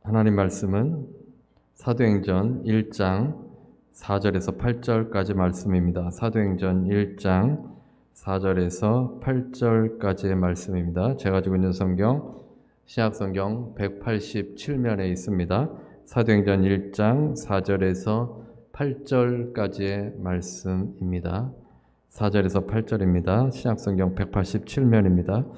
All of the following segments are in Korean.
하나님 말씀은 사도행전 1장 4절에서 8절까지 말씀입니다. 사도행전 1장 4절에서 8절까지의 말씀입니다. 제가 가지고 있는 성경 신약성경 187면에 있습니다. 사도행전 1장 4절에서 8절까지의 말씀입니다. 4절에서 8절입니다. 신약성경 187면입니다.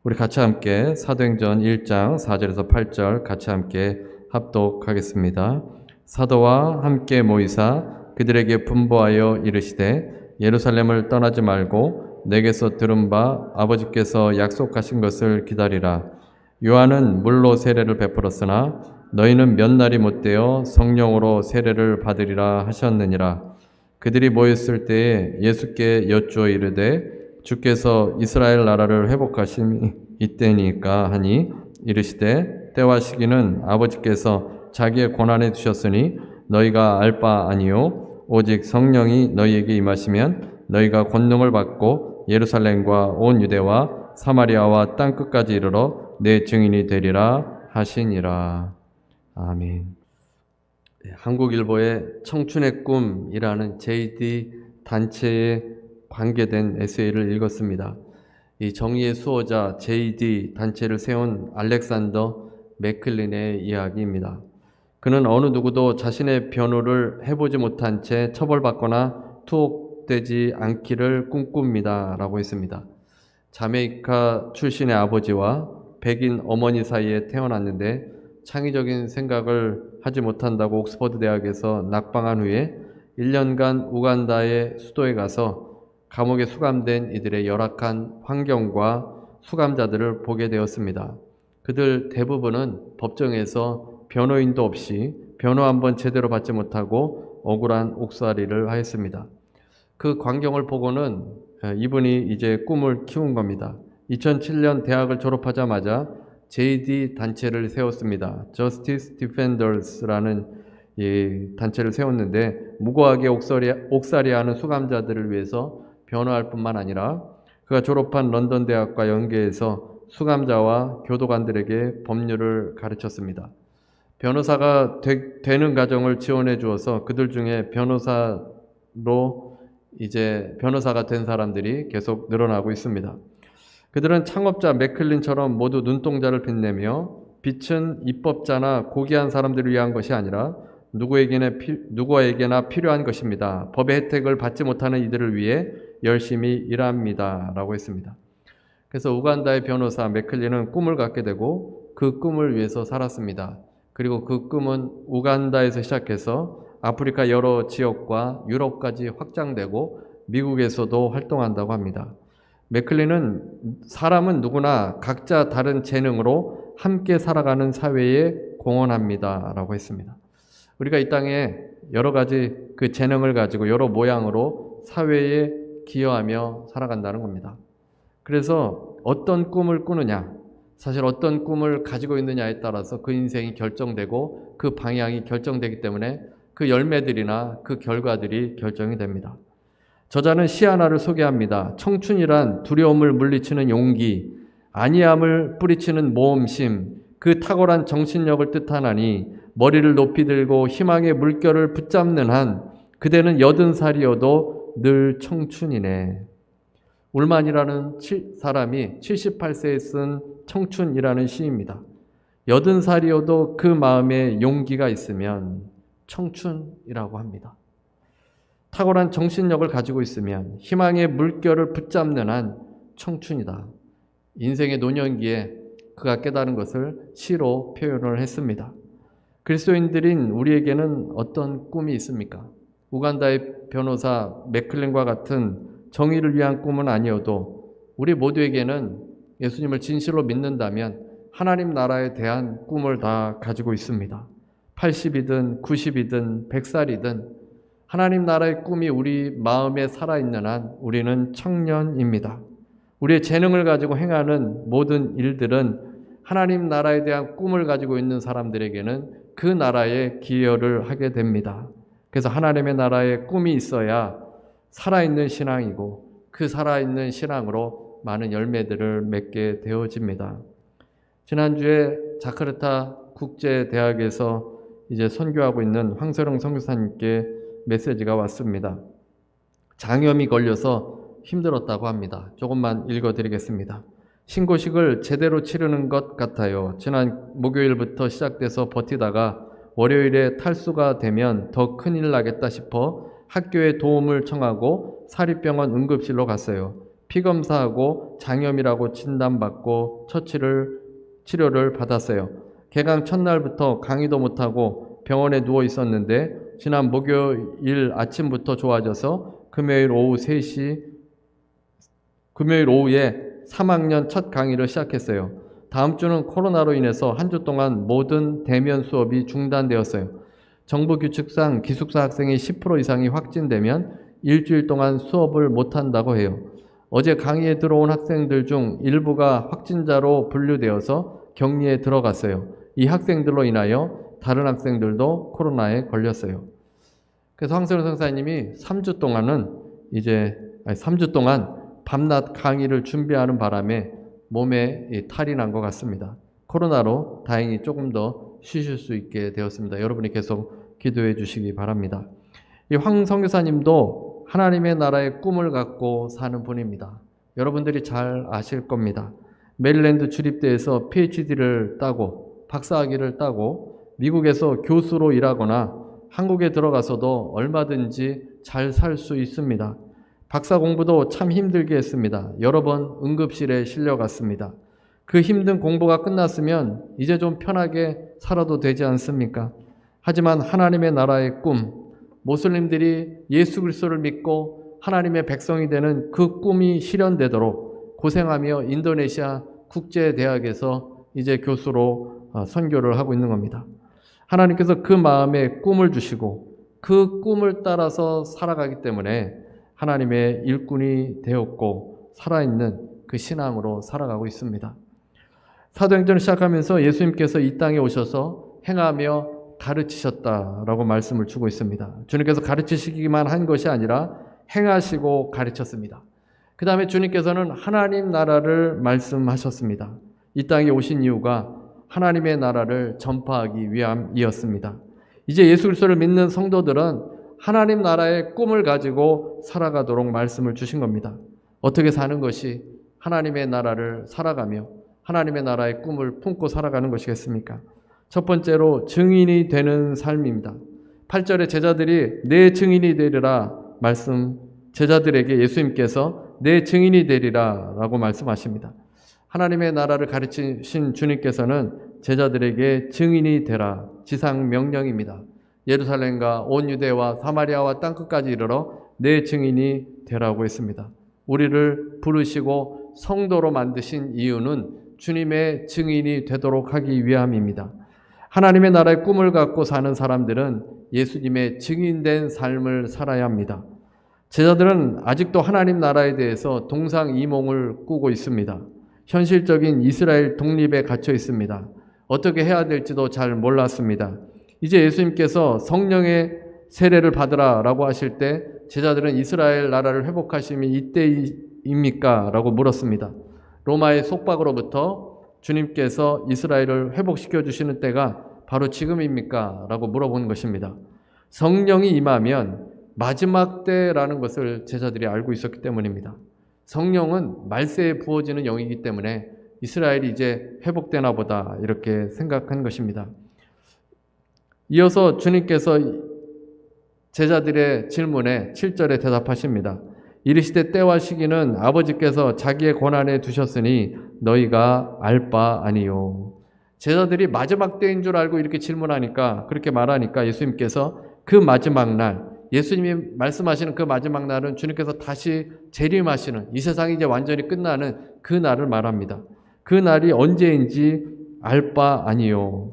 우리 같이 함께 사도행전 1장 4절에서 8절 같이 함께 합독하겠습니다. 사도와 함께 모이사 그들에게 분부하여 이르시되 예루살렘을 떠나지 말고 내게서 들은 바 아버지께서 약속하신 것을 기다리라. 요한은 물로 세례를 베풀었으나 너희는 몇 날이 못되어 성령으로 세례를 받으리라 하셨느니라. 그들이 모였을 때에 예수께 여쭈어 이르되 주께서 이스라엘 나라를 회복하심이 이때니까 하니 이르시되 때와 시기는 아버지께서 자기의 권한에 두셨으니 너희가 알 바 아니요 오직 성령이 너희에게 임하시면 너희가 권능을 받고 예루살렘과 온 유대와 사마리아와 땅끝까지 이르러 내 증인이 되리라 하시니라. 아멘. 한국일보의 청춘의 꿈이라는 JD 단체에 관계된 에세이를 읽었습니다. 이 정의의 수호자 JD 단체를 세운 알렉산더 맥클린의 이야기입니다. 그는 어느 누구도 자신의 변호를 해보지 못한 채 처벌받거나 투옥되지 않기를 꿈꿉니다 라고 했습니다. 자메이카 출신의 아버지와 백인 어머니 사이에 태어났는데 창의적인 생각을 하지 못한다고 옥스퍼드 대학에서 낙방한 후에 1년간 우간다의 수도에 가서 감옥에 수감된 이들의 열악한 환경과 수감자들을 보게 되었습니다. 그들 대부분은 법정에서 변호인도 없이 변호 한번 제대로 받지 못하고 억울한 옥살이를 하였습니다. 그 광경을 보고는 이분이 이제 꿈을 키운 겁니다. 2007년 대학을 졸업하자마자 JD 단체를 세웠습니다. Justice Defenders라는 이 단체를 세웠는데 무고하게 옥살이하는 수감자들을 위해서 변호할 뿐만 아니라 그가 졸업한 런던 대학과 연계해서 수감자와 교도관들에게 법률을 가르쳤습니다. 변호사가 되는 과정을 지원해 주어서 그들 중에 변호사가 된 사람들이 계속 늘어나고 있습니다. 그들은 창업자 맥클린처럼 모두 눈동자를 빛내며 빛은 입법자나 고귀한 사람들을 위한 것이 아니라 누구에게나 필요한 것입니다. 법의 혜택을 받지 못하는 이들을 위해 열심히 일합니다 라고 했습니다. 그래서 우간다의 변호사 맥클린은 꿈을 갖게 되고 그 꿈을 위해서 살았습니다. 그리고 그 꿈은 우간다에서 시작해서 아프리카 여러 지역과 유럽까지 확장되고 미국에서도 활동한다고 합니다. 맥클린은 사람은 누구나 각자 다른 재능으로 함께 살아가는 사회에 공헌합니다 라고 했습니다. 우리가 이 땅에 여러 가지 그 재능을 가지고 여러 모양으로 사회에 기여하며 살아간다는 겁니다. 그래서 어떤 꿈을 꾸느냐, 사실 어떤 꿈을 가지고 있느냐에 따라서 그 인생이 결정되고 그 방향이 결정되기 때문에 그 열매들이나 그 결과들이 결정이 됩니다. 저자는 시 하나를 소개합니다. 청춘이란 두려움을 물리치는 용기, 안이함을 뿌리치는 모험심, 그 탁월한 정신력을 뜻하나니 머리를 높이 들고 희망의 물결을 붙잡는 한 그대는 80살이어도 늘 청춘이네. 울만이라는 사람이 78세에 쓴 청춘이라는 시입니다. 80살이어도 그 마음에 용기가 있으면 청춘이라고 합니다. 탁월한 정신력을 가지고 있으면 희망의 물결을 붙잡는 한 청춘이다. 인생의 노년기에 그가 깨달은 것을 시로 표현을 했습니다. 그리스도인들인 우리에게는 어떤 꿈이 있습니까? 우간다의 변호사 맥클린과 같은 정의를 위한 꿈은 아니어도 우리 모두에게는 예수님을 진실로 믿는다면 하나님 나라에 대한 꿈을 다 가지고 있습니다. 80이든 90이든 100살이든 하나님 나라의 꿈이 우리 마음에 살아있는 한 우리는 청년입니다. 우리의 재능을 가지고 행하는 모든 일들은 하나님 나라에 대한 꿈을 가지고 있는 사람들에게는 그 나라에 기여를 하게 됩니다. 그래서 하나님의 나라에 꿈이 있어야 살아있는 신앙이고 그 살아있는 신앙으로 많은 열매들을 맺게 되어집니다. 지난주에 자카르타 국제대학에서 이제 선교하고 있는 황세령 선교사님께 메시지가 왔습니다. 장염이 걸려서 힘들었다고 합니다. 조금만 읽어드리겠습니다. 신고식을 제대로 치르는 것 같아요. 지난 목요일부터 시작돼서 버티다가 월요일에 탈수가 되면 더 큰일 나겠다 싶어 학교에 도움을 청하고 사립병원 응급실로 갔어요. 피검사하고 장염이라고 진단받고 치료를 받았어요. 개강 첫날부터 강의도 못하고 병원에 누워 있었는데 지난 목요일 아침부터 좋아져서 금요일 오후에 3학년 첫 강의를 시작했어요. 다음 주는 코로나로 인해서 한 주 동안 모든 대면 수업이 중단되었어요. 정부 규칙상 기숙사 학생이 10% 이상이 확진되면 일주일 동안 수업을 못한다고 해요. 어제 강의에 들어온 학생들 중 일부가 확진자로 분류되어서 격리에 들어갔어요. 이 학생들로 인하여 다른 학생들도 코로나에 걸렸어요. 그래서 황세령 선사님이 3주 동안 밤낮 강의를 준비하는 바람에 몸에 탈이 난 것 같습니다. 코로나로 다행히 조금 더 쉬실 수 있게 되었습니다. 여러분이 계속 기도해 주시기 바랍니다. 이 황 선교사님도 하나님의 나라의 꿈을 갖고 사는 분입니다. 여러분들이 잘 아실 겁니다. 메릴랜드 주립대에서 PhD를 따고 박사학위를 따고 미국에서 교수로 일하거나 한국에 들어가서도 얼마든지 잘 살 수 있습니다. 박사 공부도 참 힘들게 했습니다. 여러 번 응급실에 실려갔습니다. 그 힘든 공부가 끝났으면 이제 좀 편하게 살아도 되지 않습니까? 하지만 하나님의 나라의 꿈, 모슬림들이 예수 그리스도를 믿고 하나님의 백성이 되는 그 꿈이 실현되도록 고생하며 인도네시아 국제대학에서 이제 교수로 선교를 하고 있는 겁니다. 하나님께서 그 마음에 꿈을 주시고 그 꿈을 따라서 살아가기 때문에 하나님의 일꾼이 되었고 살아있는 그 신앙으로 살아가고 있습니다. 사도행전을 시작하면서 예수님께서 이 땅에 오셔서 행하며 가르치셨다라고 말씀을 주고 있습니다. 주님께서 가르치시기만 한 것이 아니라 행하시고 가르쳤습니다. 그 다음에 주님께서는 하나님 나라를 말씀하셨습니다. 이 땅에 오신 이유가 하나님의 나라를 전파하기 위함이었습니다. 이제 예수 그리스도를 믿는 성도들은 하나님 나라의 꿈을 가지고 살아가도록 말씀을 주신 겁니다. 어떻게 사는 것이 하나님의 나라를 살아가며 하나님의 나라의 꿈을 품고 살아가는 것이겠습니까? 첫 번째로 증인이 되는 삶입니다. 8절에 제자들이 내 증인이 되리라 제자들에게 예수님께서 내 증인이 되리라 라고 말씀하십니다. 하나님의 나라를 가르치신 주님께서는 제자들에게 증인이 되라 지상 명령입니다. 예루살렘과 온 유대와 사마리아와 땅끝까지 이르러 내 증인이 되라고 했습니다. 우리를 부르시고 성도로 만드신 이유는 주님의 증인이 되도록 하기 위함입니다. 하나님의 나라의 꿈을 갖고 사는 사람들은 예수님의 증인된 삶을 살아야 합니다. 제자들은 아직도 하나님 나라에 대해서 동상이몽을 꾸고 있습니다. 현실적인 이스라엘 독립에 갇혀 있습니다. 어떻게 해야 될지도 잘 몰랐습니다. 이제 예수님께서 성령의 세례를 받으라 라고 하실 때 제자들은 이스라엘 나라를 회복하심이 이때입니까? 라고 물었습니다. 로마의 속박으로부터 주님께서 이스라엘을 회복시켜 주시는 때가 바로 지금입니까? 라고 물어본 것입니다. 성령이 임하면 마지막 때라는 것을 제자들이 알고 있었기 때문입니다. 성령은 말세에 부어지는 영이기 때문에 이스라엘이 이제 회복되나 보다 이렇게 생각한 것입니다. 이어서 주님께서 제자들의 질문에 7절에 대답하십니다. 이르시되 때와 시기는 아버지께서 자기의 권한에 두셨으니 너희가 알 바 아니요. 제자들이 마지막 때인 줄 알고 이렇게 질문하니까 그렇게 말하니까 예수님께서 그 마지막 날 예수님이 말씀하시는 그 마지막 날은 주님께서 다시 재림하시는 이 세상이 이제 완전히 끝나는 그 날을 말합니다. 그 날이 언제인지 알 바 아니요.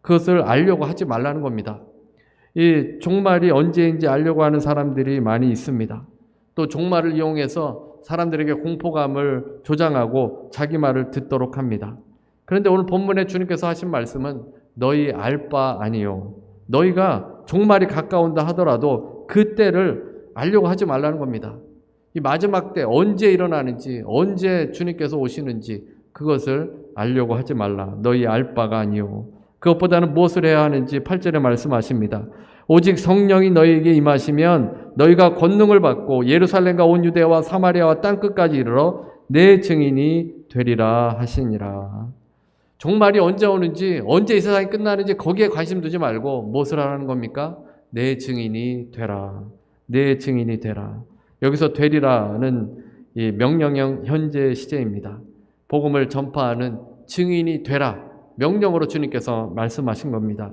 그것을 알려고 하지 말라는 겁니다. 이 종말이 언제인지 알려고 하는 사람들이 많이 있습니다. 또 종말을 이용해서 사람들에게 공포감을 조장하고 자기 말을 듣도록 합니다. 그런데 오늘 본문에 주님께서 하신 말씀은 너희 알 바 아니요. 너희가 종말이 가까운다 하더라도 그 때를 알려고 하지 말라는 겁니다. 이 마지막 때 언제 일어나는지 언제 주님께서 오시는지 그것을 알려고 하지 말라. 너희 알 바가 아니요. 그것보다는 무엇을 해야 하는지 8절에 말씀하십니다. 오직 성령이 너희에게 임하시면 너희가 권능을 받고 예루살렘과 온 유대와 사마리아와 땅끝까지 이르러 내 증인이 되리라 하시니라. 종말이 언제 오는지, 언제 이 세상이 끝나는지 거기에 관심 두지 말고 무엇을 하라는 겁니까? 내 증인이 되라. 내 증인이 되라. 여기서 되리라는 이 명령형 현재 시제입니다. 복음을 전파하는 증인이 되라. 명령으로 주님께서 말씀하신 겁니다.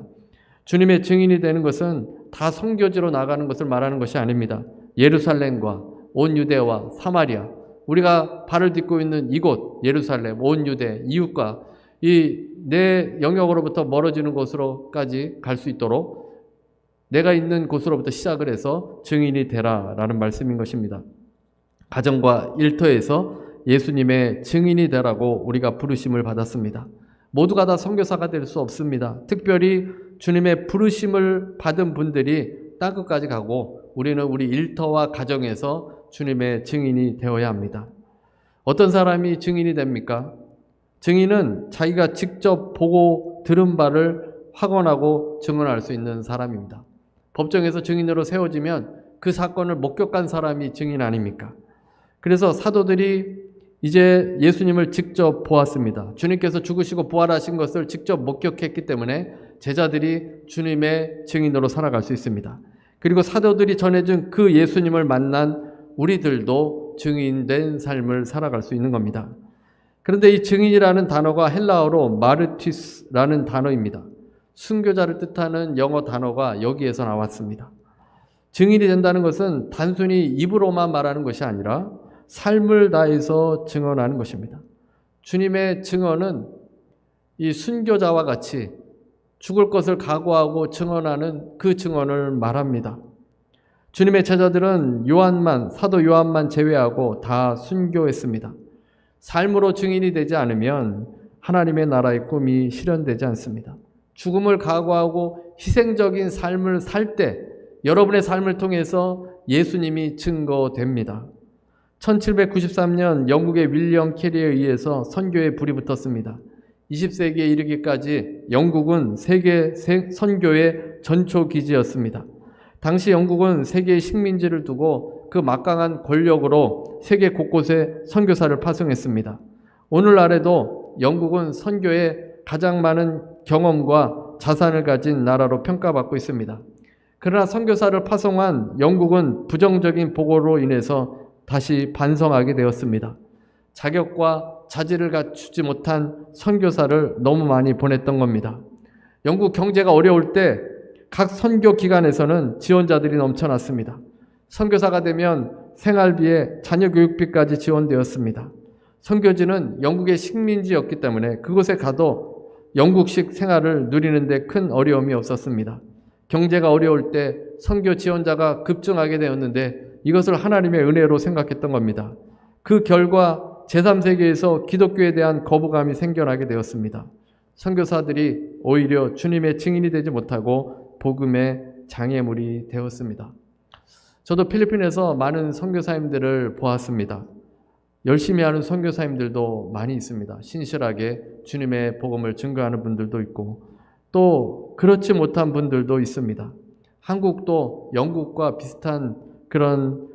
주님의 증인이 되는 것은 다 선교지로 나가는 것을 말하는 것이 아닙니다. 예루살렘과 온 유대와 사마리아, 우리가 발을 딛고 있는 이곳 예루살렘, 온 유대, 이웃과 이 내 영역으로부터 멀어지는 곳으로까지 갈 수 있도록 내가 있는 곳으로부터 시작을 해서 증인이 되라라는 말씀인 것입니다. 가정과 일터에서 예수님의 증인이 되라고 우리가 부르심을 받았습니다. 모두가 다 선교사가 될 수 없습니다. 특별히 주님의 부르심을 받은 분들이 땅끝까지 가고 우리는 우리 일터와 가정에서 주님의 증인이 되어야 합니다. 어떤 사람이 증인이 됩니까? 증인은 자기가 직접 보고 들은 바를 확언하고 증언할 수 있는 사람입니다. 법정에서 증인으로 세워지면 그 사건을 목격한 사람이 증인 아닙니까? 그래서 사도들이 이제 예수님을 직접 보았습니다. 주님께서 죽으시고 부활하신 것을 직접 목격했기 때문에 제자들이 주님의 증인으로 살아갈 수 있습니다. 그리고 사도들이 전해준 그 예수님을 만난 우리들도 증인된 삶을 살아갈 수 있는 겁니다. 그런데 이 증인이라는 단어가 헬라어로 마르티스라는 단어입니다. 순교자를 뜻하는 영어 단어가 여기에서 나왔습니다. 증인이 된다는 것은 단순히 입으로만 말하는 것이 아니라 삶을 다해서 증언하는 것입니다. 주님의 증언은 이 순교자와 같이 죽을 것을 각오하고 증언하는 그 증언을 말합니다. 주님의 제자들은 사도 요한만 제외하고 다 순교했습니다. 삶으로 증인이 되지 않으면 하나님의 나라의 꿈이 실현되지 않습니다. 죽음을 각오하고 희생적인 삶을 살 때 여러분의 삶을 통해서 예수님이 증거됩니다. 1793년 영국의 윌리엄 캐리에 의해서 선교에 불이 붙었습니다. 20세기에 이르기까지 영국은 세계 선교의 전초기지였습니다. 당시 영국은 세계의 식민지를 두고 그 막강한 권력으로 세계 곳곳에 선교사를 파송했습니다. 오늘날에도 영국은 선교에 가장 많은 경험과 자산을 가진 나라로 평가받고 있습니다. 그러나 선교사를 파송한 영국은 부정적인 보고로 인해서 다시 반성하게 되었습니다. 자격과 자질을 갖추지 못한 선교사를 너무 많이 보냈던 겁니다. 영국 경제가 어려울 때 각 선교 기관에서는 지원자들이 넘쳐났습니다. 선교사가 되면 생활비에 자녀 교육비까지 지원되었습니다. 선교지는 영국의 식민지였기 때문에 그곳에 가도 영국식 생활을 누리는 데 큰 어려움이 없었습니다. 경제가 어려울 때 선교 지원자가 급증하게 되었는데 이것을 하나님의 은혜로 생각했던 겁니다. 그 결과 제3세계에서 기독교에 대한 거부감이 생겨나게 되었습니다. 선교사들이 오히려 주님의 증인이 되지 못하고 복음의 장애물이 되었습니다. 저도 필리핀에서 많은 선교사님들을 보았습니다. 열심히 하는 선교사님들도 많이 있습니다. 신실하게 주님의 복음을 증거하는 분들도 있고 또 그렇지 못한 분들도 있습니다. 한국도 영국과 비슷한 그런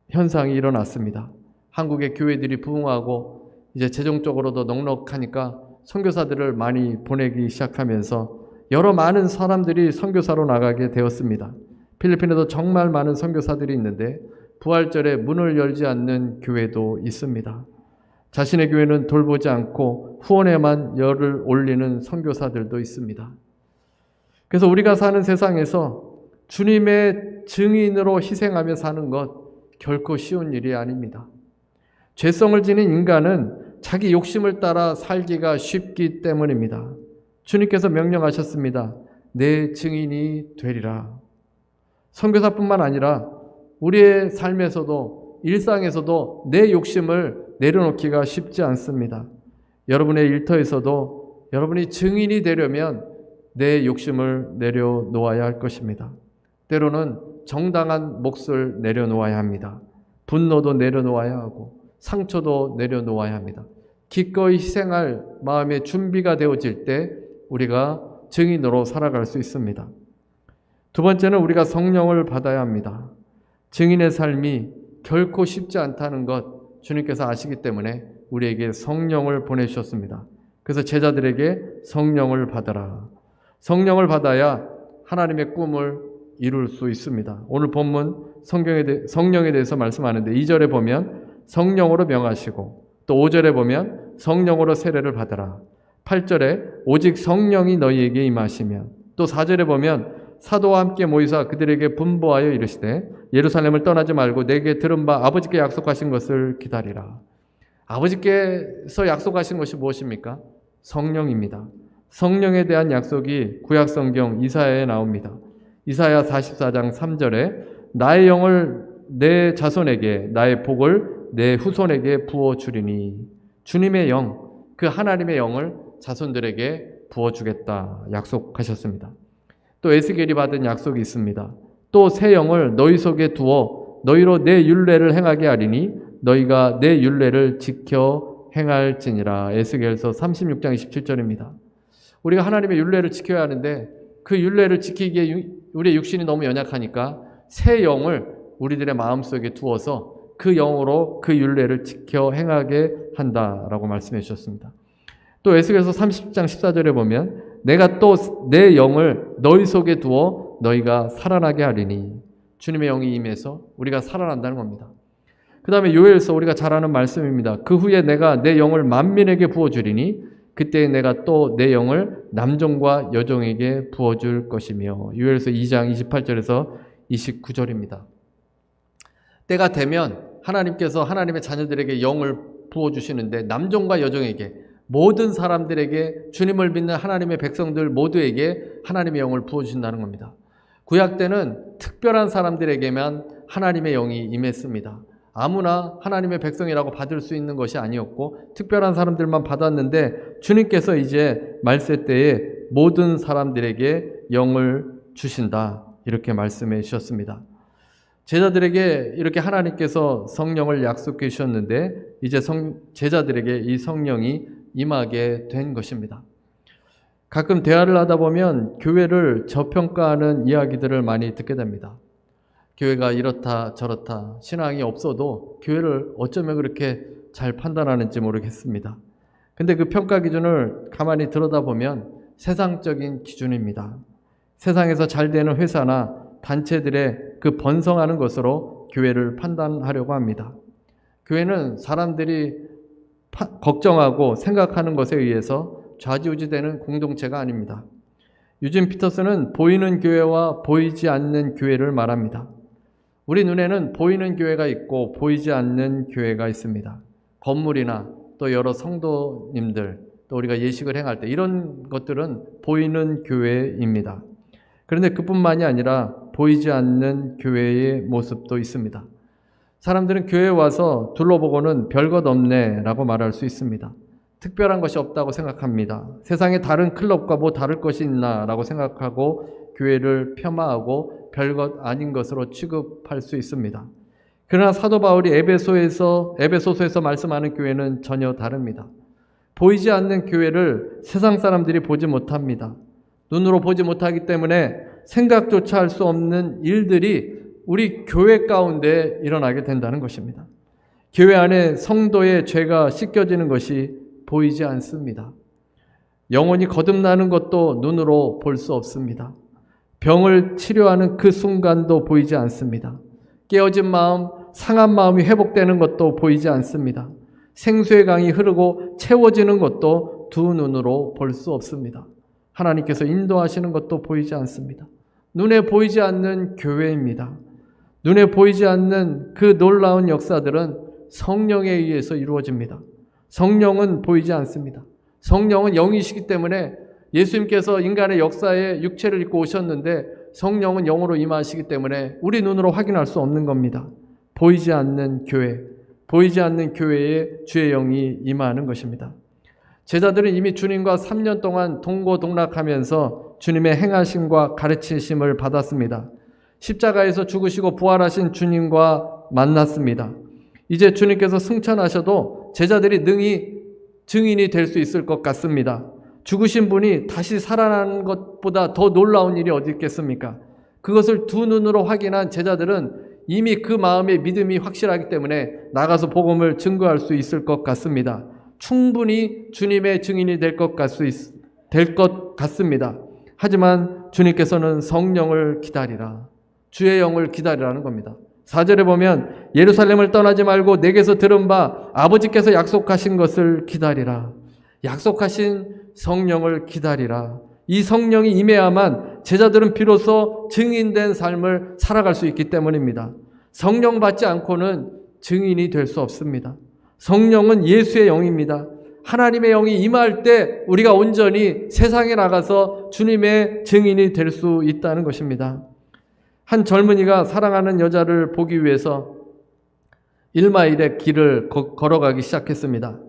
현상이 일어났습니다. 한국의 교회들이 부흥하고 이제 재정적으로도 넉넉하니까 선교사들을 많이 보내기 시작하면서 여러 많은 사람들이 선교사로 나가게 되었습니다. 필리핀에도 정말 많은 선교사들이 있는데 부활절에 문을 열지 않는 교회도 있습니다. 자신의 교회는 돌보지 않고 후원에만 열을 올리는 선교사들도 있습니다. 그래서 우리가 사는 세상에서 주님의 증인으로 희생하며 사는 것 결코 쉬운 일이 아닙니다. 죄성을 지닌 인간은 자기 욕심을 따라 살기가 쉽기 때문입니다. 주님께서 명령하셨습니다. 내 증인이 되리라. 선교사뿐만 아니라 우리의 삶에서도 일상에서도 내 욕심을 내려놓기가 쉽지 않습니다. 여러분의 일터에서도 여러분이 증인이 되려면 내 욕심을 내려놓아야 할 것입니다. 때로는 정당한 몫을 내려놓아야 합니다. 분노도 내려놓아야 하고 상처도 내려놓아야 합니다. 기꺼이 희생할 마음의 준비가 되어질 때 우리가 증인으로 살아갈 수 있습니다. 두 번째는 우리가 성령을 받아야 합니다. 증인의 삶이 결코 쉽지 않다는 것 주님께서 아시기 때문에 우리에게 성령을 보내주셨습니다. 그래서 제자들에게 성령을 받아라. 성령을 받아야 하나님의 꿈을 이룰 수 있습니다. 오늘 본문 성령에 대해서 말씀하는데 2절에 보면 성령으로 명하시고 또 5절에 보면 성령으로 세례를 받아라. 8절에 오직 성령이 너희에게 임하시면 또 4절에 보면 사도와 함께 모이사 그들에게 분부하여 이르시되 예루살렘을 떠나지 말고 내게 들은 바 아버지께 약속하신 것을 기다리라. 아버지께서 약속하신 것이 무엇입니까? 성령입니다. 성령에 대한 약속이 구약성경 이사야에 나옵니다. 이사야 44장 3절에 나의 영을 내 자손에게 나의 복을 내 후손에게 부어주리니 주님의 영, 그 하나님의 영을 자손들에게 부어주겠다 약속하셨습니다. 또 에스겔이 받은 약속이 있습니다. 또 새 영을 너희 속에 두어 너희로 내 율례를 행하게 하리니 너희가 내 율례를 지켜 행할지니라. 에스겔서 36장 27절입니다. 우리가 하나님의 율례를 지켜야 하는데 그 율례를 지키기에 우리의 육신이 너무 연약하니까 새 영을 우리들의 마음속에 두어서 그 영으로 그 율례를 지켜 행하게 한다라고 말씀해 주셨습니다. 또 에스겔서 30장 14절에 보면 내가 또 내 영을 너희 속에 두어 너희가 살아나게 하리니 주님의 영이 임해서 우리가 살아난다는 겁니다. 그 다음에 요엘서 우리가 잘 아는 말씀입니다. 그 후에 내가 내 영을 만민에게 부어주리니 그때 내가 또 내 영을 남종과 여종에게 부어줄 것이며 요엘서 2장 28절에서 29절입니다. 때가 되면 하나님께서 하나님의 자녀들에게 영을 부어주시는데 남종과 여종에게 모든 사람들에게 주님을 믿는 하나님의 백성들 모두에게 하나님의 영을 부어주신다는 겁니다. 구약 때는 특별한 사람들에게만 하나님의 영이 임했습니다. 아무나 하나님의 백성이라고 받을 수 있는 것이 아니었고 특별한 사람들만 받았는데 주님께서 이제 말세 때에 모든 사람들에게 영을 주신다 이렇게 말씀해 주셨습니다. 제자들에게 이렇게 하나님께서 성령을 약속해 주셨는데 이제 제자들에게 이 성령이 임하게 된 것입니다. 가끔 대화를 하다 보면 교회를 저평가하는 이야기들을 많이 듣게 됩니다. 교회가 이렇다 저렇다 신앙이 없어도 교회를 어쩌면 그렇게 잘 판단하는지 모르겠습니다. 근데 그 평가 기준을 가만히 들여다보면 세상적인 기준입니다. 세상에서 잘 되는 회사나 단체들의 그 번성하는 것으로 교회를 판단하려고 합니다. 교회는 사람들이 걱정하고 생각하는 것에 의해서 좌지우지되는 공동체가 아닙니다. 유진 피터슨은 보이는 교회와 보이지 않는 교회를 말합니다. 우리 눈에는 보이는 교회가 있고 보이지 않는 교회가 있습니다. 건물이나 또 여러 성도님들, 또 우리가 예식을 행할 때 이런 것들은 보이는 교회입니다. 그런데 그뿐만이 아니라 보이지 않는 교회의 모습도 있습니다. 사람들은 교회에 와서 둘러보고는 별것 없네 라고 말할 수 있습니다. 특별한 것이 없다고 생각합니다. 세상에 다른 클럽과 뭐 다를 것이 있나 라고 생각하고 교회를 폄하하고 별것 아닌 것으로 취급할 수 있습니다. 그러나 사도 바울이 에베소서에서 말씀하는 교회는 전혀 다릅니다. 보이지 않는 교회를 세상 사람들이 보지 못합니다. 눈으로 보지 못하기 때문에 생각조차 할 수 없는 일들이 우리 교회 가운데 일어나게 된다는 것입니다. 교회 안에 성도의 죄가 씻겨지는 것이 보이지 않습니다. 영혼이 거듭나는 것도 눈으로 볼 수 없습니다. 병을 치료하는 그 순간도 보이지 않습니다. 깨어진 마음, 상한 마음이 회복되는 것도 보이지 않습니다. 생수의 강이 흐르고 채워지는 것도 두 눈으로 볼 수 없습니다. 하나님께서 인도하시는 것도 보이지 않습니다. 눈에 보이지 않는 교회입니다. 눈에 보이지 않는 그 놀라운 역사들은 성령에 의해서 이루어집니다. 성령은 보이지 않습니다. 성령은 영이시기 때문에 예수님께서 인간의 역사에 육체를 입고 오셨는데 성령은 영으로 임하시기 때문에 우리 눈으로 확인할 수 없는 겁니다. 보이지 않는 교회, 보이지 않는 교회에 주의 영이 임하는 것입니다. 제자들은 이미 주님과 3년 동안 동고동락하면서 주님의 행하심과 가르치심을 받았습니다. 십자가에서 죽으시고 부활하신 주님과 만났습니다. 이제 주님께서 승천하셔도 제자들이 능히 증인이 될 수 있을 것 같습니다. 죽으신 분이 다시 살아나는 것보다 더 놀라운 일이 어디 있겠습니까? 그것을 두 눈으로 확인한 제자들은 이미 그 마음의 믿음이 확실하기 때문에 나가서 복음을 증거할 수 있을 것 같습니다. 충분히 주님의 증인이 될 것 같습니다. 하지만 주님께서는 성령을 기다리라, 주의 영을 기다리라는 겁니다. 4절에 보면 예루살렘을 떠나지 말고 내게서 들은 바 아버지께서 약속하신 것을 기다리라. 약속하신 성령을 기다리라. 이 성령이 임해야만 제자들은 비로소 증인된 삶을 살아갈 수 있기 때문입니다. 성령 받지 않고는 증인이 될 수 없습니다. 성령은 예수의 영입니다. 하나님의 영이 임할 때 우리가 온전히 세상에 나가서 주님의 증인이 될 수 있다는 것입니다. 한 젊은이가 사랑하는 여자를 보기 위해서 1마일의 길을 걸어가기 시작했습니다.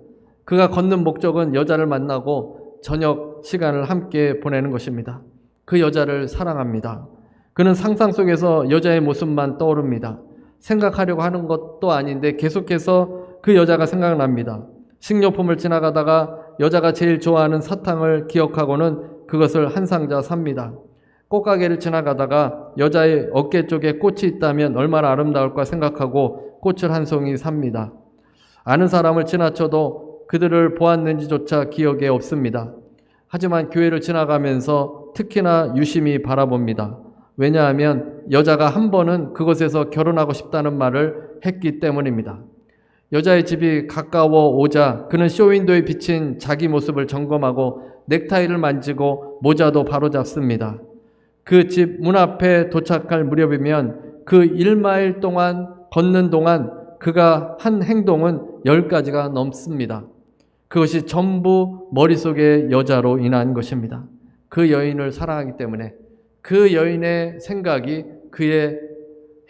그가 걷는 목적은 여자를 만나고 저녁 시간을 함께 보내는 것입니다. 그 여자를 사랑합니다. 그는 상상 속에서 여자의 모습만 떠오릅니다. 생각하려고 하는 것도 아닌데 계속해서 그 여자가 생각납니다. 식료품을 지나가다가 여자가 제일 좋아하는 사탕을 기억하고는 그것을 한 상자 삽니다. 꽃가게를 지나가다가 여자의 어깨 쪽에 꽃이 있다면 얼마나 아름다울까 생각하고 꽃을 한 송이 삽니다. 아는 사람을 지나쳐도 그들을 보았는지조차 기억에 없습니다. 하지만 교회를 지나가면서 특히나 유심히 바라봅니다. 왜냐하면 여자가 한 번은 그곳에서 결혼하고 싶다는 말을 했기 때문입니다. 여자의 집이 가까워 오자 그는 쇼윈도에 비친 자기 모습을 점검하고 넥타이를 만지고 모자도 바로잡습니다. 그 집 문 앞에 도착할 무렵이면 그 1마일 동안 걷는 동안 그가 한 행동은 10가지가 넘습니다. 그것이 전부 머릿속의 여자로 인한 것입니다. 그 여인을 사랑하기 때문에 그 여인의 생각이 그의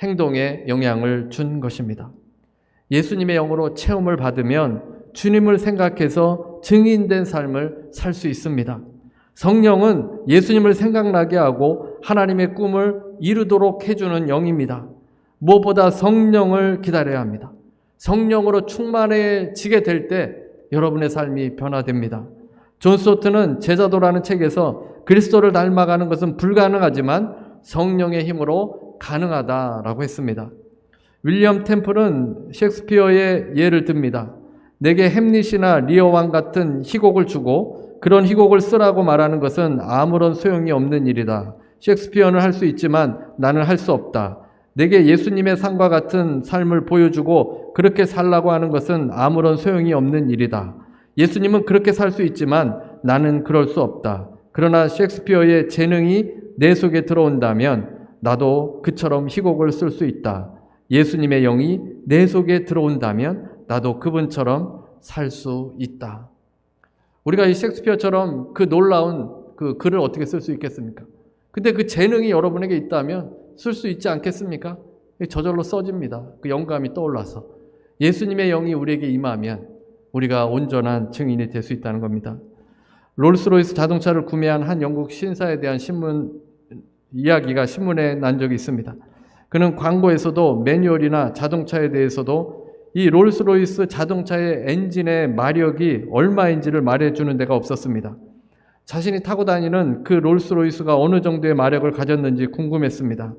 행동에 영향을 준 것입니다. 예수님의 영으로 체험을 받으면 주님을 생각해서 증인된 삶을 살 수 있습니다. 성령은 예수님을 생각나게 하고 하나님의 꿈을 이루도록 해주는 영입니다. 무엇보다 성령을 기다려야 합니다. 성령으로 충만해지게 될 때 여러분의 삶이 변화됩니다. 존 스토트는 제자도라는 책에서 그리스도를 닮아가는 것은 불가능하지만 성령의 힘으로 가능하다라고 했습니다. 윌리엄 템플은 셰익스피어의 예를 듭니다. 내게 햄릿이나 리어 왕 같은 희곡을 주고 그런 희곡을 쓰라고 말하는 것은 아무런 소용이 없는 일이다. 셰익스피어는 할 수 있지만 나는 할 수 없다. 내게 예수님의 삶과 같은 삶을 보여주고 그렇게 살라고 하는 것은 아무런 소용이 없는 일이다. 예수님은 그렇게 살 수 있지만 나는 그럴 수 없다. 그러나 셰익스피어의 재능이 내 속에 들어온다면 나도 그처럼 희곡을 쓸 수 있다. 예수님의 영이 내 속에 들어온다면 나도 그분처럼 살 수 있다. 우리가 이 셰익스피어처럼 그 놀라운 그 글을 어떻게 쓸 수 있겠습니까? 근데 그 재능이 여러분에게 있다면 쓸 수 있지 않겠습니까? 저절로 써집니다. 그 영감이 떠올라서. 예수님의 영이 우리에게 임하면 우리가 온전한 증인이 될 수 있다는 겁니다. 롤스로이스 자동차를 구매한 한 영국 신사에 대한 이야기가 신문에 난 적이 있습니다. 그는 광고에서도 매뉴얼이나 자동차에 대해서도 이 롤스로이스 자동차의 엔진의 마력이 얼마인지를 말해주는 데가 없었습니다. 자신이 타고 다니는 그 롤스로이스가 어느 정도의 마력을 가졌는지 궁금했습니다.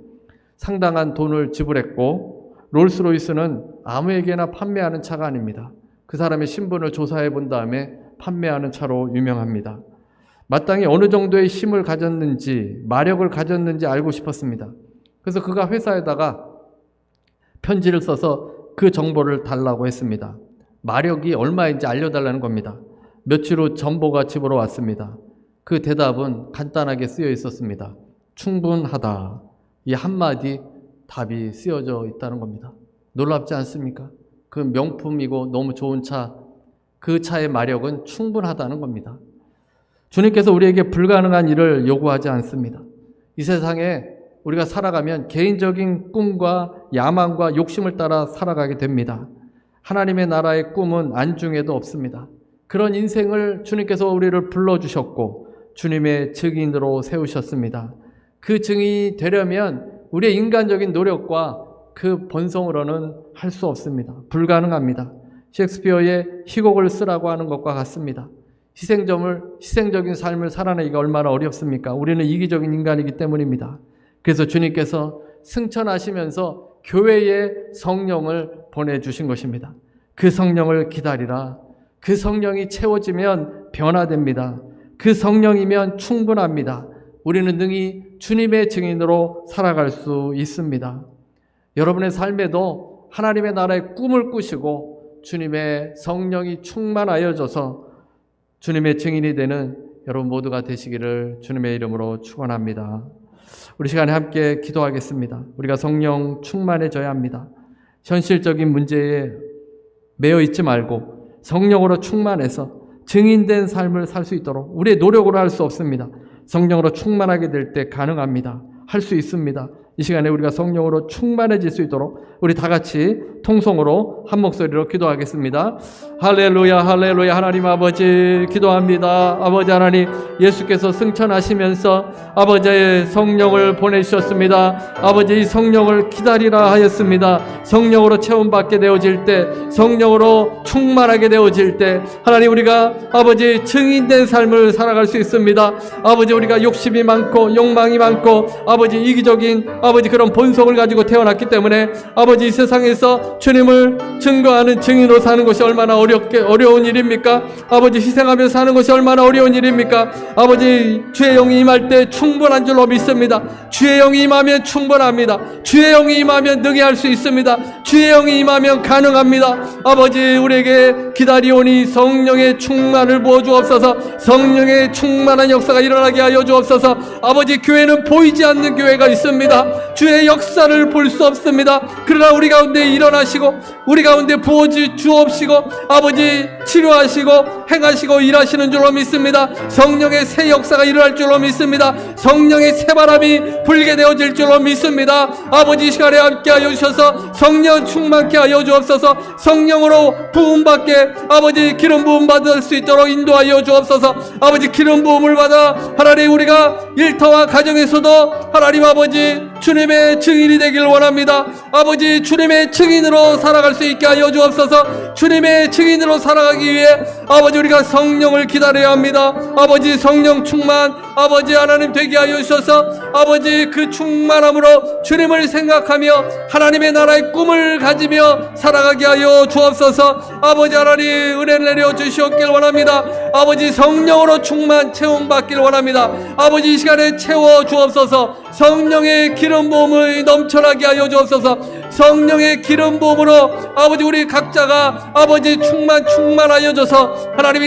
상당한 돈을 지불했고 롤스로이스는 아무에게나 판매하는 차가 아닙니다. 그 사람의 신분을 조사해 본 다음에 판매하는 차로 유명합니다. 마땅히 어느 정도의 힘을 가졌는지 마력을 가졌는지 알고 싶었습니다. 그래서 그가 회사에다가 편지를 써서 그 정보를 달라고 했습니다. 마력이 얼마인지 알려달라는 겁니다. 며칠 후 전보가 집으로 왔습니다. 그 대답은 간단하게 쓰여 있었습니다. 충분하다. 이 한마디 답이 쓰여져 있다는 겁니다. 놀랍지 않습니까? 그 명품이고 너무 좋은 차, 그 차의 마력은 충분하다는 겁니다. 주님께서 우리에게 불가능한 일을 요구하지 않습니다. 이 세상에 우리가 살아가면 개인적인 꿈과 야망과 욕심을 따라 살아가게 됩니다. 하나님의 나라의 꿈은 안중에도 없습니다. 그런 인생을 주님께서 우리를 불러주셨고 주님의 증인으로 세우셨습니다. 그 증인이 되려면 우리의 인간적인 노력과 그 번성으로는 할 수 없습니다. 불가능합니다. 셰익스피어의 희곡을 쓰라고 하는 것과 같습니다. 희생적인 삶을 살아내기가 얼마나 어렵습니까? 우리는 이기적인 인간이기 때문입니다. 그래서 주님께서 승천하시면서 교회에 성령을 보내주신 것입니다. 그 성령을 기다리라. 그 성령이 채워지면 변화됩니다. 그 성령이면 충분합니다. 우리는 능히 주님의 증인으로 살아갈 수 있습니다. 여러분의 삶에도 하나님의 나라의 꿈을 꾸시고 주님의 성령이 충만하여져서 주님의 증인이 되는 여러분 모두가 되시기를 주님의 이름으로 축원합니다. 우리 시간에 함께 기도하겠습니다. 우리가 성령 충만해져야 합니다. 현실적인 문제에 매여 있지 말고 성령으로 충만해서 증인된 삶을 살 수 있도록 우리의 노력으로 할 수 없습니다. 성령으로 충만하게 될 때 가능합니다. 할 수 있습니다. 이 시간에 우리가 성령으로 충만해질 수 있도록 우리 다 같이 통성으로 한 목소리로 기도하겠습니다. 할렐루야, 할렐루야. 하나님 아버지 기도합니다. 아버지 하나님, 예수께서 승천하시면서 아버지의 성령을 보내주셨습니다. 아버지, 이 성령을 기다리라 하였습니다. 성령으로 체험받게 되어질 때, 성령으로 충만하게 되어질 때 하나님, 우리가 아버지 증인된 삶을 살아갈 수 있습니다. 아버지, 우리가 욕심이 많고 욕망이 많고 아버지 이기적인 아버지 그런 본성을 가지고 태어났기 때문에 아버지 이 세상에서 주님을 증거하는 증인으로 사는 것이 얼마나 어려운 일입니까? 아버지, 희생하며 사는 것이 얼마나 어려운 일입니까? 아버지, 주의 영이 임할 때 충분한 줄로 믿습니다. 주의 영이 임하면 충분합니다. 주의 영이 임하면 능히 할 수 있습니다. 주의 영이 임하면 가능합니다. 아버지, 우리에게 기다리오니 성령의 충만을 부어주옵소서. 성령의 충만한 역사가 일어나게 하여 주옵소서. 아버지, 교회는 보이지 않는 교회가 있습니다. 주의 역사를 볼 수 없습니다. 그러나 우리 가운데 일어나시고 우리 가운데 부어주옵시고 아버지 치료하시고 행하시고 일하시는 줄로 믿습니다. 성령의 새 역사가 일어날 줄로 믿습니다. 성령의 새 바람이 불게 되어질 줄로 믿습니다. 아버지, 이 시간에 함께 하여 주셔서 성령 충만케 하여 주옵소서. 성령으로 부음받게 아버지 기름 부음 받을 수 있도록 인도하여 주옵소서. 아버지, 기름 부음을 받아 하나님, 우리가 일터와 가정에서도 하나님 아버지 주님의 증인이 되길 원합니다. 아버지, 주님의 증인으로 살아갈 수 있게 하여 주옵소서. 주님의 증인으로 살아가기 위해 아버지 우리가 성령을 기다려야 합니다. 아버지, 성령 충만 아버지 하나님 되게 하여 주셔서 아버지 그 충만함으로 주님을 생각하며 하나님의 나라의 꿈을 가지며 살아가게 하여 주옵소서. 아버지 하나님, 은혜를 내려 주시옵길 원합니다. 아버지, 성령으로 충만 체험받길 원합니다. 아버지, 이 시간에 채워 주옵소서. 성령의 기름 부음을 넘쳐나게 하여 주옵소서. 성령의 기름 부음으로 아버지 우리 각자가 아버지 충만하여 줘서 하나님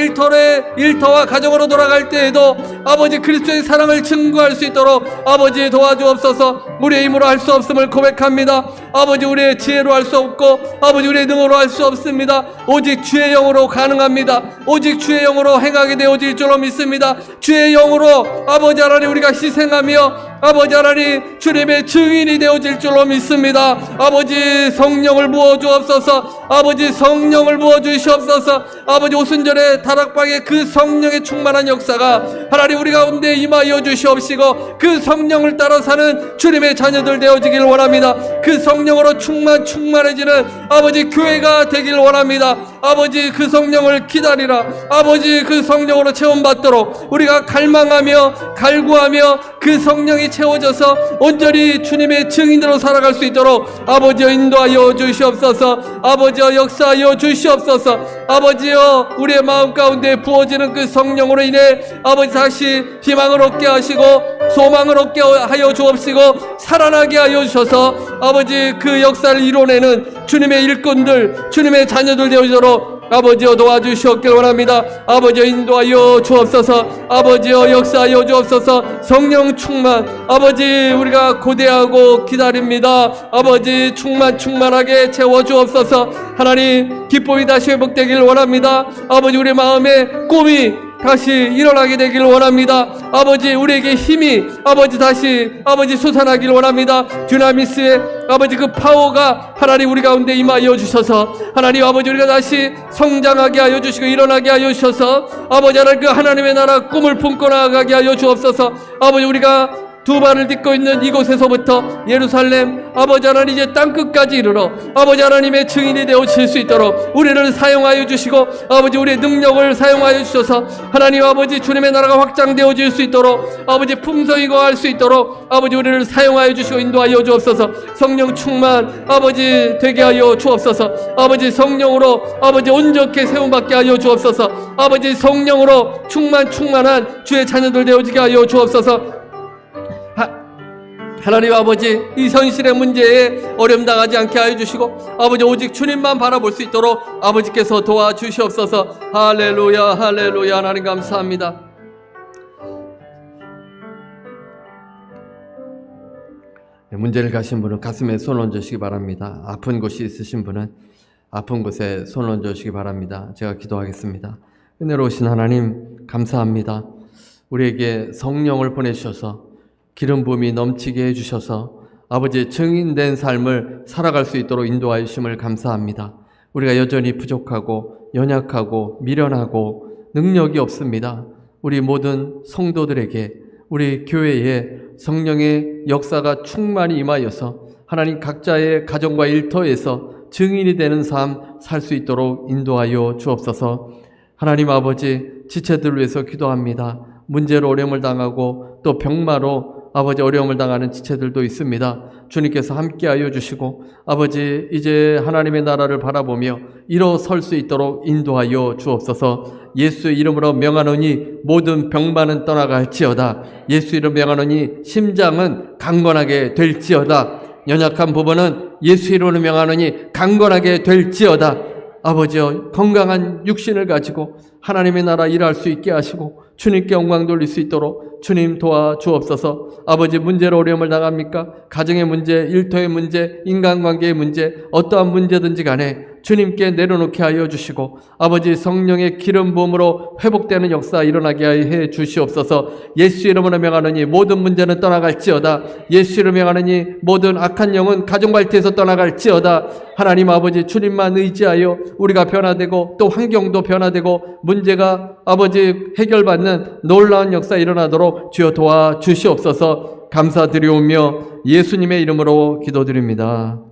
일터와 가정으로 돌아갈 때에도 아버지 그리스도의 사랑을 증거할 수 있도록 아버지 도와주옵소서. 우리의 힘으로 할 수 없음을 고백합니다. 아버지, 우리의 지혜로 할 수 없고 아버지 우리의 능으로 할 수 없습니다. 오직 주의 영으로 가능합니다. 오직 주의 영으로 행하게 되어질 줄로 믿습니다. 주의 영으로 아버지 하나님 우리가 희생하며 아버지 하나님 주님의 증인이 되어질 줄로 믿습니다. 아버지, 성령을 부어주옵소서. 아버지, 성령을 부어주시옵소서. 아버지, 오순절의 다락방에 그 성령의 충만한 역사가 하나님 우리 가운데 임하여 주시옵시고 그 성령을 따라 사는 주님의 자녀들 되어지길 원합니다. 그 성령으로 충만해지는 아버지 교회가 되길 원합니다. 아버지, 그 성령을 기다리라. 아버지, 그 성령으로 체험받도록 우리가 갈망하며 갈구하며 그 성령이 채워져서 온전히 주님의 증인으로 살아갈 수 있도록 아버지여 인도하여 주시옵소서. 아버지여 역사하여 주시옵소서. 아버지여 우리의 마음 가운데 부어지는 그 성령으로 인해 아버지 다시 희망을 얻게 하시고 소망을 얻게 하여 주옵시고 살아나게 하여 주셔서 아버지 그 역사를 이뤄내는 주님의 일꾼들, 주님의 자녀들 되어지도록 아버지여 도와주시옵길 원합니다. 아버지여 인도하여 주옵소서. 아버지여 역사하여 주옵소서. 성령 충만 아버지 우리가 고대하고 기다립니다. 아버지 충만하게 채워주옵소서. 하나님, 기쁨이 다시 회복되길 원합니다. 아버지, 우리 마음의 꿈이 다시 일어나게 되길 원합니다. 아버지, 우리에게 힘이 아버지 다시 아버지 솟아나길 원합니다. 듀나미스의 아버지 그 파워가 하나님 우리 가운데 임하여 주셔서 하나님 아버지 우리가 다시 성장하게 하여 주시고 일어나게 하여 주셔서 아버지 하나님 그 하나님의 나라 꿈을 품고 나아가게 하여 주옵소서. 아버지, 우리가 두 발을 딛고 있는 이곳에서부터 예루살렘 아버지 하나님 이제 땅끝까지 이르러 아버지 하나님의 증인이 되어질 수 있도록 우리를 사용하여 주시고 아버지 우리의 능력을 사용하여 주셔서 하나님 아버지 주님의 나라가 확장되어질 수 있도록 아버지 풍성히 거할 수 있도록 아버지 우리를 사용하여 주시고 인도하여 주옵소서. 성령 충만 아버지 되게 하여 주옵소서. 아버지 성령으로 아버지 온전케 세움받게 하여 주옵소서. 아버지 성령으로 충만한 주의 자녀들 되어지게 하여 주옵소서. 하나님 아버지 이 현실의 문제에 어려움 당하지 않게 하여 주시고 아버지 오직 주님만 바라볼 수 있도록 아버지께서 도와주시옵소서. 할렐루야 할렐루야. 하나님 감사합니다. 문제를 가신 분은 가슴에 손 얹으시기 바랍니다. 아픈 곳이 있으신 분은 아픈 곳에 손 얹으시기 바랍니다. 제가 기도하겠습니다. 은혜로우신 하나님 감사합니다. 우리에게 성령을 보내주셔서 기름 부음이 넘치게 해주셔서 아버지 증인된 삶을 살아갈 수 있도록 인도하여 주심을 감사합니다. 우리가 여전히 부족하고 연약하고 미련하고 능력이 없습니다. 우리 모든 성도들에게 우리 교회에 성령의 역사가 충만히 임하여서 하나님 각자의 가정과 일터에서 증인이 되는 삶 살 수 있도록 인도하여 주옵소서. 하나님 아버지 지체들을 위해서 기도합니다. 문제로 어려움을 당하고 또 병마로 아버지 어려움을 당하는 지체들도 있습니다. 주님께서 함께하여 주시고 아버지 이제 하나님의 나라를 바라보며 일어설 수 있도록 인도하여 주옵소서. 예수의 이름으로 명하노니 모든 병만은 떠나갈지어다. 예수 이름 명하노니 심장은 강건하게 될지어다. 연약한 부분은 예수 이름으로 명하노니 강건하게 될지어다. 아버지여 건강한 육신을 가지고 하나님의 나라 일할 수 있게 하시고 주님께 영광 돌릴 수 있도록 주님 도와주옵소서. 아버지 문제로 어려움을 당합니까? 가정의 문제, 일터의 문제, 인간관계의 문제, 어떠한 문제든지 간에 주님께 내려놓게 하여 주시고 아버지 성령의 기름 부음으로 회복되는 역사 일어나게 해 주시옵소서. 예수 이름으로 명하노니 모든 문제는 떠나갈지어다. 예수 이름으로 명하노니 모든 악한 영은 가정과 일터에서 떠나갈지어다. 하나님 아버지 주님만 의지하여 우리가 변화되고 또 환경도 변화되고 문제가 아버지 해결받는 놀라운 역사 일어나도록 주여 도와주시옵소서. 감사드리오며 예수님의 이름으로 기도드립니다.